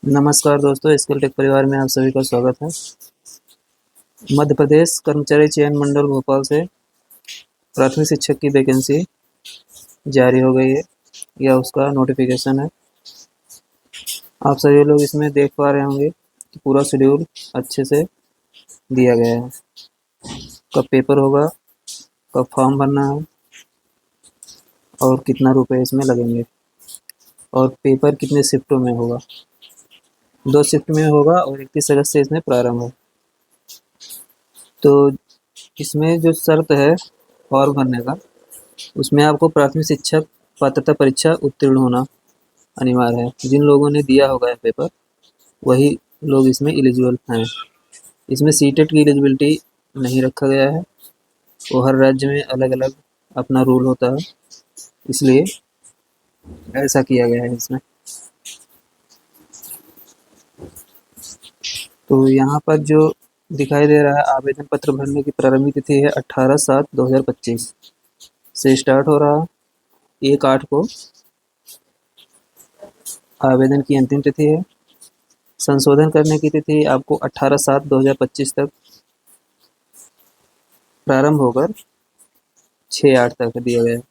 नमस्कार दोस्तों, skill take परिवार में आप सभी का स्वागत है। मध्य प्रदेश कर्मचारी चयन मंडल भोपाल से प्राथमिक शिक्षक की वैकेंसी जारी हो गई है। यह उसका नोटिफिकेशन है। आप सभी लोग इसमें देख पा रहे होंगे कि पूरा शेड्यूल अच्छे से दिया गया है। कब पेपर होगा, कब फॉर्म भरना है और कितना रुपए इसमें लगेंगे, और पेपर कितने शिफ्टों में होगा। 2 शिफ्ट में होगा और 31 अगस्त से इसमें प्रारंभ है। तो इसमें जो शर्त है फॉर्म भरने का, उसमें आपको प्राथमिक शिक्षक पात्रता परीक्षा उत्तीर्ण होना अनिवार्य है। जिन लोगों ने दिया होगा यह पेपर, वही लोग इसमें एलिजिबल हैं। इसमें सीटेट की एलिजिबिलिटी नहीं रखा गया है। वो हर राज्य में अलग अलग अपना रूल होता है, इसलिए ऐसा किया गया है इसमें। तो यहाँ पर जो दिखाई दे रहा है, आवेदन पत्र भरने की प्रारंभिक तिथि है 18/7/2025 से स्टार्ट हो रहा है। 1/8 को आवेदन की अंतिम तिथि है। संशोधन करने की तिथि आपको 18/7/2025 तक प्रारंभ होकर 6/8 तक दिया गया है।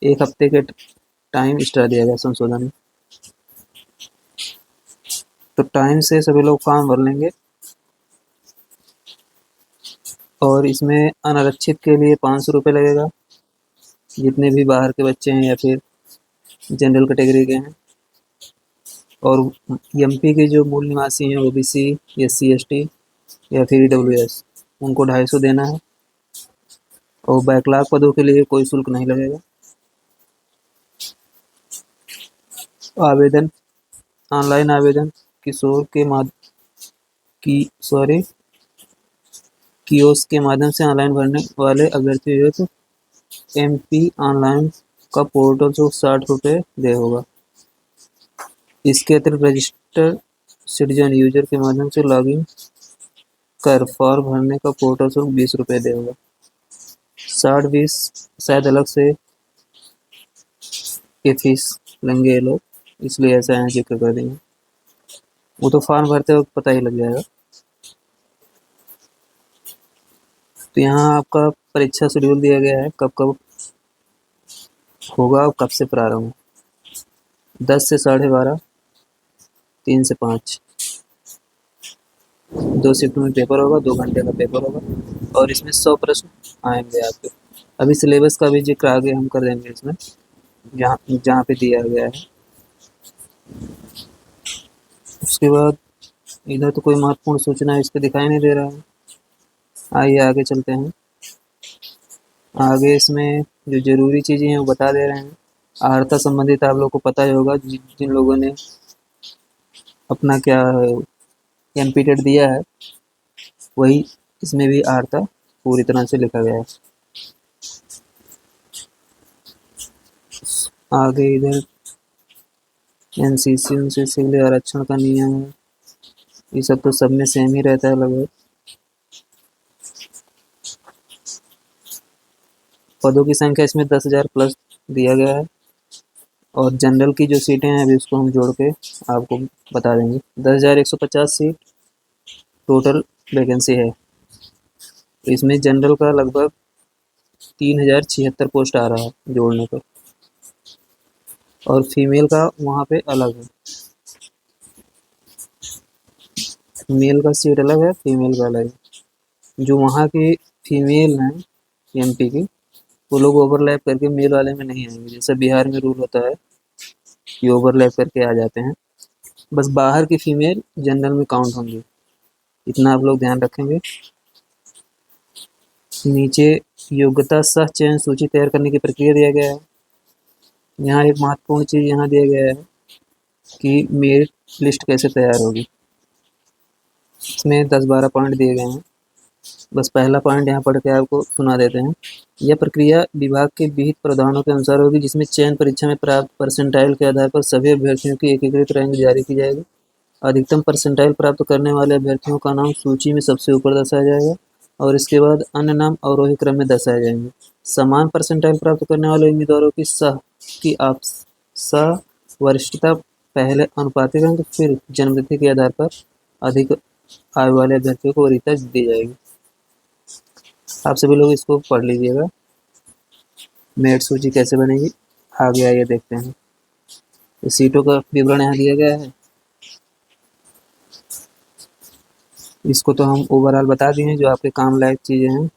1 हफ्ते के टाइम एक्स्ट्रा दिया गया संशोधन में। तो टाइम से सभी लोग फॉर्म भर लेंगे। और इसमें अनारक्षित के लिए 500 रुपये लगेगा, जितने भी बाहर के बच्चे हैं या फिर जनरल कैटेगरी के हैं। और एमपी के जो मूल निवासी हैं, ओबीसी, एससी एसटी या फिर ईडब्ल्यूएस, उनको 250 देना है। और बैकलॉग पदों के लिए कोई शुल्क नहीं लगेगा। आवेदन ऑनलाइन आवेदन किशोर के कियोस्क के माध्यम से ऑनलाइन भरने वाले अभ्यर्थी हो तो एमपी ऑनलाइन का पोर्टल जो 60 रुपये दे होगा। इसके अतिरिक्त रजिस्टर्ड सिटीजन यूजर के माध्यम से लॉगिन कर फॉर्म भरने का पोर्टल शुल्क 20 रुपये दे होगा। 60-20 शायद अलग से ये फीस लेंगे ये लोग, इसलिए ऐसा यहाँ जिक्र कर देंगे। वो तो फॉर्म भरते वक्त पता ही लग जाएगा। तो यहाँ आपका परीक्षा शेड्यूल दिया गया है, कब कब होगा और कब से प्रारंभ हो। 10 से 12:30, 3 से 5, 2 शिफ्ट में पेपर होगा। 2 घंटे का पेपर होगा और इसमें 100 प्रश्न आएंगे आपके। अभी सिलेबस का भी जिक्र आगे हम कर देंगे इसमें, जहाँ जहाँ पे दिया गया है। उसके बाद इधर तो कोई महत्वपूर्ण सूचना इस पर दिखाई नहीं दे रहा है। आइए आगे चलते हैं। आगे इसमें जो जरूरी चीज़ें हैं वो बता दे रहे हैं। आहारता संबंधित आप लोग को पता ही होगा, जिन लोगों ने अपना क्या एनपीटेट दिया है, वही इसमें भी आहारता पूरी तरह से लिखा गया है। आगे इधर एनसीसी उनसीसी के लिए आरक्षण का नियम है। ये सब तो सब में सेम ही रहता है लगभग। पदों की संख्या इसमें 10,000 प्लस दिया गया है। और जनरल की जो सीटें हैं अभी उसको हम जोड़ के आपको बता देंगे। 10,150 सीट टोटल वैकेंसी है। इसमें जनरल का लगभग 3,076 पोस्ट आ रहा है जोड़ने पर, और फीमेल का वहाँ पे अलग है। मेल का सीट अलग है, फीमेल का अलग है। जो वहाँ की फीमेल हैं एमपी की, वो लोग ओवरलैप करके मेल वाले में नहीं आएंगे। जैसे बिहार में रूल होता है कि ओवरलैप करके आ जाते हैं, बस बाहर की फीमेल जनरल में काउंट होंगी। इतना आप लोग ध्यान रखेंगे। नीचे योग्यता सह चयन सूची तैयार करने की प्रक्रिया दिया गया है। यहाँ एक महत्वपूर्ण चीज़ यहाँ दिया गया है कि मेरिट लिस्ट कैसे तैयार होगी। इसमें 10-12 पॉइंट दिए गए हैं। बस पहला पॉइंट यहाँ पढ़ के आपको सुना देते हैं। यह प्रक्रिया विभाग के विहित प्रावधानों के अनुसार होगी, जिसमें चयन परीक्षा में प्राप्त परसेंटाइल के आधार पर सभी अभ्यर्थियों की एकीकृत रैंक जारी की जाएगी। अधिकतम परसेंटाइल प्राप्त करने वाले अभ्यर्थियों का नाम सूची में सबसे ऊपर दर्शाया जाएगा और इसके बाद अन्य नाम अवरोही क्रम में दर्शाए जाएंगे। समान परसेंटाइल प्राप्त करने वाले उम्मीदवारों की सह वरिष्ठता पहले अनुपातिक अंक फिर जन्मतिथि के आधार पर अधिक आयु वाले अभ्यर्थियों को वरीयता दी जाएगी। आप सभी लोग इसको पढ़ लीजिएगा। मेरिट सूची कैसे बनेगी आगे आइए देखते हैं। तो सीटों का विवरण यहाँ दिया गया है। इसको तो हम ओवरऑल बता दिए हैं, जो आपके काम लायक चीज़ें हैं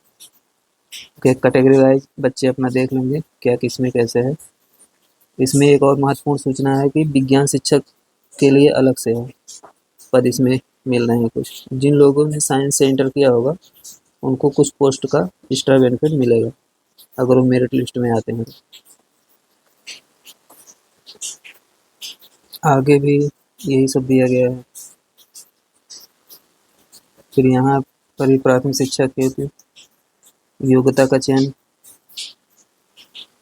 कैटेगरी वाइज बच्चे अपना देख लेंगे क्या किसमें कैसे है। इसमें एक और महत्वपूर्ण सूचना है कि विज्ञान शिक्षक के लिए अलग से है पद इसमें मिल रहे हैं। कुछ जिन लोगों ने साइंस से इंटर किया होगा उनको कुछ पोस्ट का एक्स्ट्रा बेनिफिट मिलेगा अगर वो मेरिट लिस्ट में आते हैं। आगे भी यही सब दिया गया है। फिर यहाँ पर प्राथमिक शिक्षा हेतु योग्यता का चयन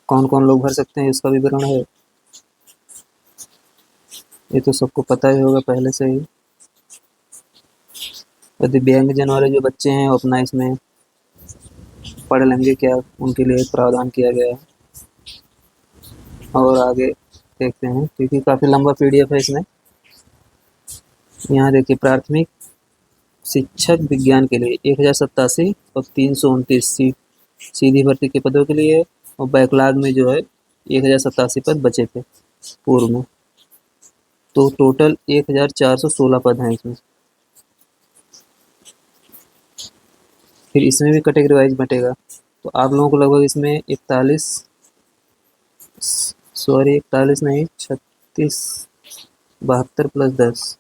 कौन कौन लोग भर सकते हैं इसका विवरण है। ये तो सबको पता ही होगा पहले से ही। दिव्यांगजन वाले जो बच्चे हैं वो अपना इसमें पढ़ लेंगे क्या उनके लिए प्रावधान किया गया है। और आगे देखते हैं क्योंकि काफ़ी लंबा पीडीएफ है इसमें। यहाँ देखिए प्राथमिक शिक्षक विज्ञान के लिए 1087 और 329 सीट सीधी भर्ती के पदों के लिए और बैकलॉग में जो है 1087 पद बचे थे पूर्व में, तो टोटल 1416 पद हैं इसमें। फिर इसमें भी कैटेगरी वाइज बटेगा तो आप लोगों को लगभग इसमें 41 नहीं 36 72 प्लस 10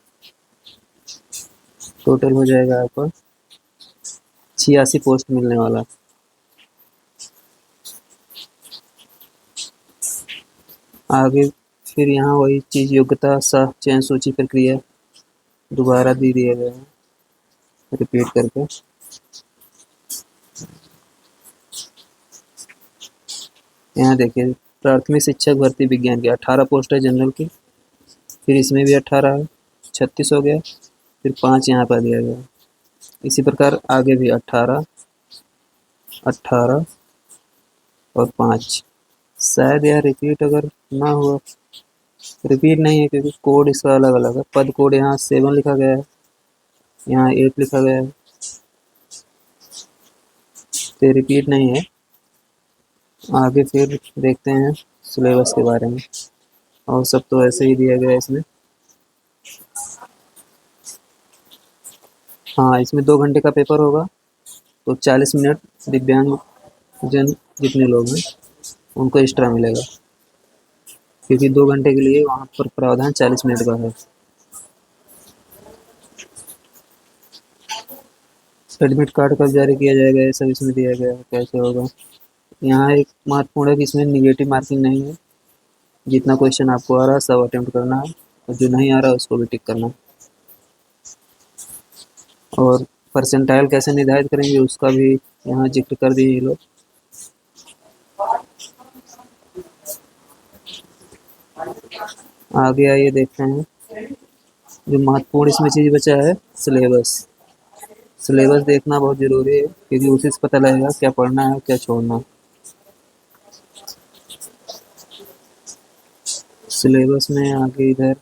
टोटल हो जाएगा आपका 86 पोस्ट मिलने वाला। आगे फिर यहाँ वही चीज़ योग्यता सह चयन सूची प्रक्रिया दोबारा दे दिया गया है रिपीट करके। यहाँ देखिए प्राथमिक शिक्षक भर्ती विज्ञान की 18 पोस्ट है जनरल की, फिर इसमें भी 18 है 36 हो गया, फिर 5 यहाँ पर दिया गया। इसी प्रकार आगे भी 18 18 और 5 शायद यह रिपीट अगर ना हुआ, रिपीट नहीं है क्योंकि कोड इसका अलग अलग है। पद कोड यहाँ 7 लिखा गया है, यहाँ 8 लिखा गया है, तो रिपीट नहीं है। आगे फिर देखते हैं सिलेबस के बारे में और सब तो ऐसे ही दिया गया है इसमें। हाँ इसमें 2 घंटे का पेपर होगा तो 40 मिनट दिव्यांग जन जितने लोग हैं उनको एक्स्ट्रा मिलेगा क्योंकि 2 घंटे के लिए वहाँ पर प्रावधान 40 मिनट का है। एडमिट कार्ड कब जारी किया जाएगा ये सब इसमें दिया गया है कैसे होगा। यहाँ एक महत्वपूर्ण है कि इसमें निगेटिव मार्किंग नहीं है, जितना क्वेश्चन आपको आ रहा है सब अटेम्प्ट करना है और जो नहीं आ रहा है उसको भी टिक करना है। और परसेंटाइल कैसे निर्धारित करेंगे उसका भी यहाँ जिक्र कर दिए ये लोग। आगे आइए देखते हैं जो महत्वपूर्ण इसमें चीज़ बचा है सिलेबस। सिलेबस देखना बहुत ज़रूरी है क्योंकि उसी से पता लगेगा क्या पढ़ना है क्या छोड़ना है। सिलेबस में आगे इधर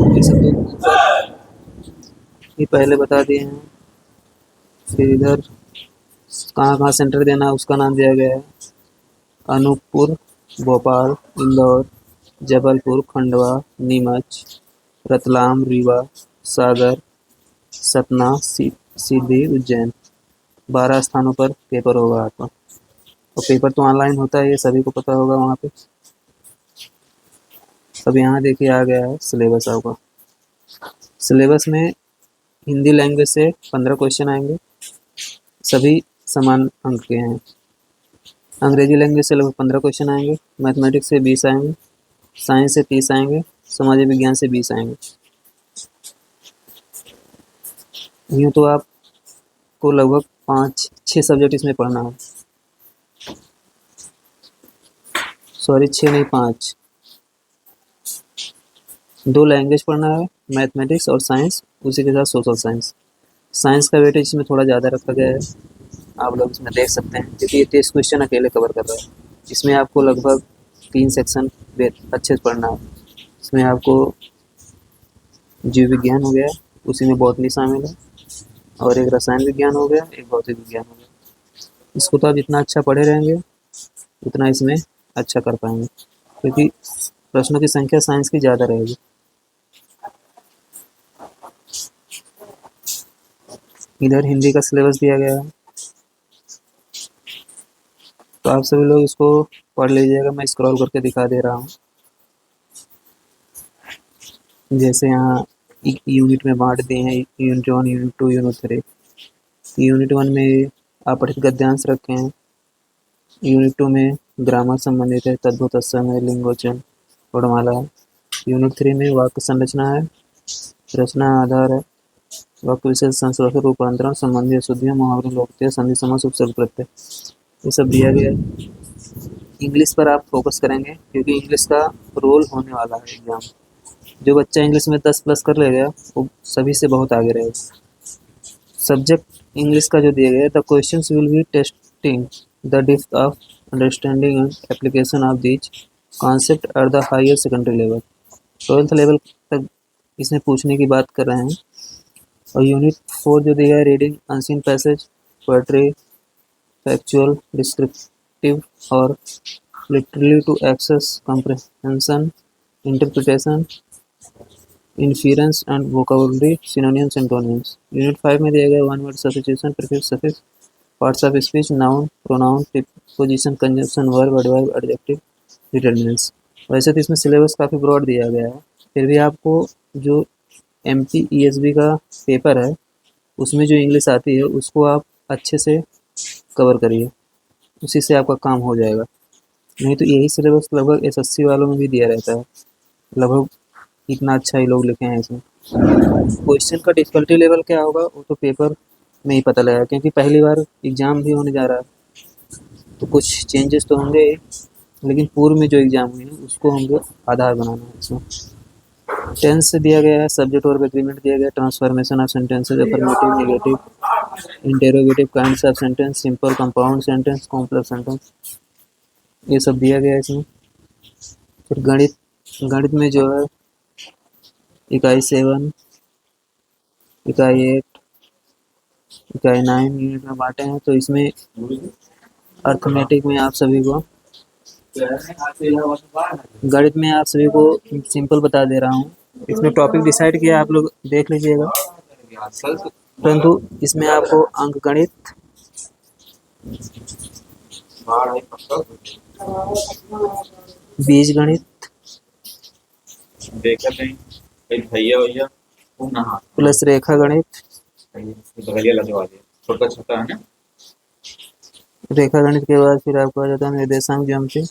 ये सब ये पहले बता दिए हैं। फिर इधर कहाँ कहाँ सेंटर देना है उसका नाम दिया गया है। अनूपपुर, भोपाल, इंदौर, जबलपुर, खंडवा, नीमच, रतलाम, रीवा, सागर, सतना, सीधी, उज्जैन 12 स्थानों पर पेपर होगा आपका। और पेपर तो ऑनलाइन होता है ये सभी को पता होगा वहाँ पे। अब यहाँ देखिए आ गया है सिलेबस आपका। सिलेबस में हिंदी लैंग्वेज से 15 क्वेश्चन आएंगे, सभी समान अंक के हैं। अंग्रेजी लैंग्वेज से लगभग 15 क्वेश्चन आएंगे, मैथमेटिक्स से 20 आएंगे, साइंस से 30 आएंगे, समाज विज्ञान से 20 आएंगे। यूँ तो आपको लगभग 5-6 सब्जेक्ट इसमें पढ़ना है, सॉरी 6 नहीं 5, 2 लैंग्वेज पढ़ना है, मैथमेटिक्स और साइंस, उसी के साथ सोशल साइंस। साइंस का वेटेज इसमें थोड़ा ज़्यादा रखा गया है, आप लोग इसमें देख सकते हैं क्योंकि ये 30 क्वेश्चन अकेले कवर कर रहा है। इसमें आपको लगभग 3 सेक्शन अच्छे से पढ़ना है। इसमें आपको जीव विज्ञान हो गया, उसी में बॉटनी शामिल है, और एक रसायन विज्ञान हो गया, एक भौतिक विज्ञान हो गया। इसको तो आप जितना अच्छा पढ़े रहेंगे उतना इसमें अच्छा कर पाएंगे, क्योंकि प्रश्नों की संख्या साइंस की ज़्यादा रहेगी। इधर हिंदी का सिलेबस दिया गया है, तो आप सभी लोग इसको पढ़ लीजिएगा। मैं स्क्रॉल करके दिखा दे रहा हूँ। जैसे यहाँ यूनिट में बांट दिए हैं, यूनिट 1, यूनिट 2, यूनिट 3। यूनिट 1 में अपठित गद्यांश रखे हैं, यूनिट 2 में ग्रामर संबंधित है, तद्भव तत्सम है, लिंगोचन, वर्णमाला है। यूनिट 3 में वाक्य संरचना है, रचना आधार है, वाक्य विशेष संस्कृत रूपांतरण संबंधी अशुद्धियाँ, मुहावरे, लोकोक्तियाँ, संधि समास, उपसर्ग प्रत्यय, ये सब दिया गया है। इंग्लिश पर आप फोकस करेंगे, क्योंकि इंग्लिश का रोल होने वाला है एग्जाम। जो बच्चा इंग्लिश में 10+ कर लेगा वो सभी से बहुत आगे रहेगा। सब्जेक्ट इंग्लिश का जो दिया गया है, the questions will be testing the depth of understanding and application of these concept at the higher secondary level. 12th level तक इसमें पूछने की बात कर रहे हैं। और यूनिट 4 जो दिया है, reading unseen passage, poetry, factual, descriptive और literally to access comprehension, interpretation, inference and vocabulary, synonyms, antonyms. Unit 5 में दिया गया one word substitution, prefix, suffix, parts of speech, noun, pronoun, preposition, conjunction, verb, adverb, adjective, determinants. वैसे तो इसमें syllabus काफ़ी broad दिया गया है, फिर भी आपको जो MPESB का पेपर है उसमें जो इंग्लिश आती है उसको आप अच्छे से कवर करिए, उसी से आपका काम हो जाएगा। नहीं तो यही सिलेबस लगभग SSC वालों में भी दिया रहता है, लगभग इतना अच्छा ही लोग लिखे हैं इसमें। क्वेश्चन का डिफ़िकल्टी लेवल क्या होगा वो तो पेपर में ही पता लगेगा, क्योंकि पहली बार एग्ज़ाम भी होने जा रहा है, तो कुछ चेंजेस तो होंगे ही, लेकिन पूर्व में जो एग्ज़ाम हुई है उसको हमको आधार बनाना है इसमें। टेंस से दिया गया है, सब्जेक्ट वर्ब एग्रीमेंट दिया गया है, transformation of sentences, affirmative, negative, interrogative kinds of sentence, simple, compound sentence, complex sentence, ये सब दिया गया है इसमें। फिर गणित में जो है इकाई 7, इकाई 8, इकाई 9 यूनिट में बांटे हैं। तो इसमें अर्थमेटिक में आप सभी को, गणित में आप सभी को सिंपल बता दे रहा हूँ। इसमें टॉपिक डिसाइड किया आप लोग देख लीजिएगा, परंतु इसमें आपको अंक गणित, बीज गणित, प्लस रेखा गणित, रेखा गणित के बाद फिर आपको आ जाता है निर्देशांक ज्यामिति,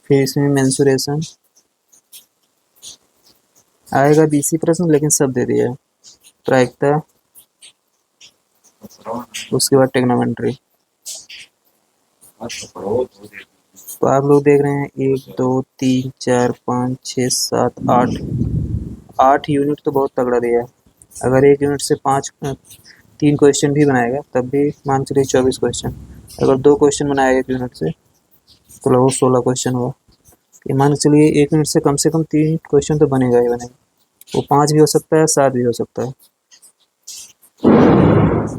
फिर इसमें मेंसुरेशन आएगा, BC प्रश्न लेकिन सब दे दिया है, प्रायिकता, उसके बाद टेक्नोमेट्री। तो आप लोग देख रहे हैं 1 2 3 4 5 6 7 8 यूनिट तो बहुत तगड़ा दिया है। अगर एक यूनिट से 3 क्वेश्चन भी बनाएगा तब भी मान चलिए 24 क्वेश्चन। अगर 2 क्वेश्चन बनाएगा एक यूनिट से तो लगभग 16 क्वेश्चन हुआ। ये मान चलिए एक यूनिट से कम 3 क्वेश्चन तो बनेगा ही बनेगा, वो 5 भी हो सकता है, 7 भी हो सकता है,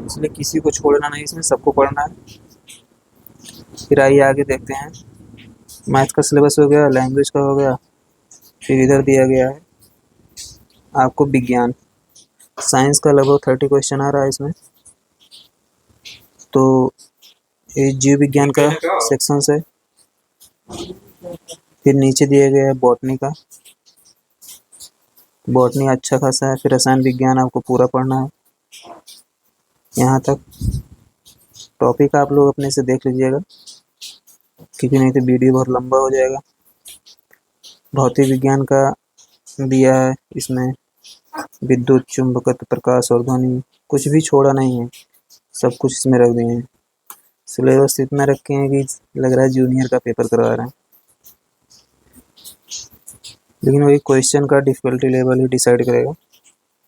इसलिए किसी को छोड़ना नहीं, इसमें सबको पढ़ना है। फिर आइए आगे देखते हैं। मैथ का सिलेबस हो गया, लैंग्वेज का हो गया, फिर इधर दिया गया है आपको विज्ञान, साइंस का लगभग 30 क्वेश्चन आ रहा है इसमें। तो ये जीव विज्ञान का सेक्शन है, फिर नीचे दिया गया है बॉटनी का, बॉटनी अच्छा खासा है। फिर रसायन विज्ञान आपको पूरा पढ़ना है, यहाँ तक टॉपिक आप लोग अपने से देख लीजिएगा, क्योंकि नहीं तो वीडियो बहुत लंबा हो जाएगा। भौतिक विज्ञान का दिया है इसमें, विद्युत, चुंबकत्व, प्रकाश और ध्वनि, कुछ भी छोड़ा नहीं है, सब कुछ इसमें रख दिए हैं। सिलेबस इतना रखे हैं कि लग रहा है जूनियर का पेपर करवा रहे हैं, लेकिन वही क्वेश्चन का डिफ़िकल्टी लेवल ही डिसाइड करेगा।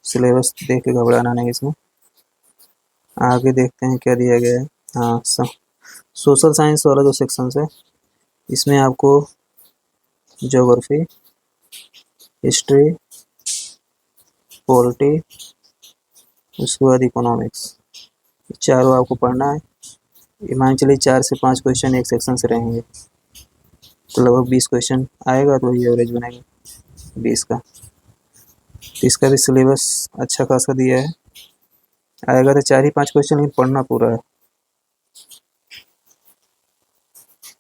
सिलेबस देख के घबराना नहीं इसमें। आगे देखते हैं क्या दिया गया है। हाँ, सोशल साइंस वाला जो सेक्शन है इसमें आपको ज्योग्राफी, हिस्ट्री, पॉलिटी, उसके बाद इकोनॉमिक्स, चारों आपको पढ़ना है। ये मान चलिए 4 से 5 क्वेश्चन एक सेक्शन से रहेंगे, तो लगभग 20 क्वेश्चन आएगा, तो ये एवरेज बनेगा 20 का। तो इसका भी सिलेबस अच्छा खासा दिया है, आएगा तो 4 ही 5 क्वेश्चन, लेकिन पढ़ना पूरा है।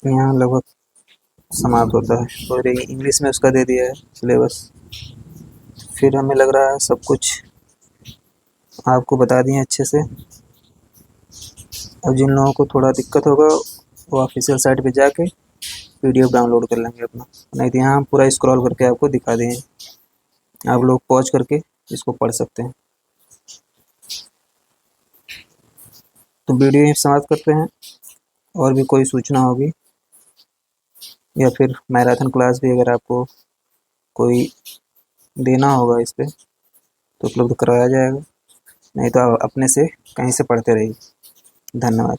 यहाँ लगभग समाप्त होता है, और इंग्लिश में उसका दे दिया है सिलेबस। फिर हमें लग रहा है सब कुछ आपको बता दिए अच्छे से। अब जिन लोगों को थोड़ा दिक्कत होगा वो ऑफिशियल साइट पे जाके PDF डाउनलोड कर लेंगे अपना, नहीं तो यहाँ हम पूरा स्क्रॉल करके आपको दिखा देंगे, आप लोग पॉज करके इसको पढ़ सकते हैं। तो वीडियो यहीं समाप्त करते हैं। और भी कोई सूचना होगी या फिर मैराथन क्लास भी अगर आपको कोई देना होगा इस पर, तो उपलब्ध कराया जाएगा, नहीं तो आप अपने से कहीं से पढ़ते रहिए। धन्यवाद।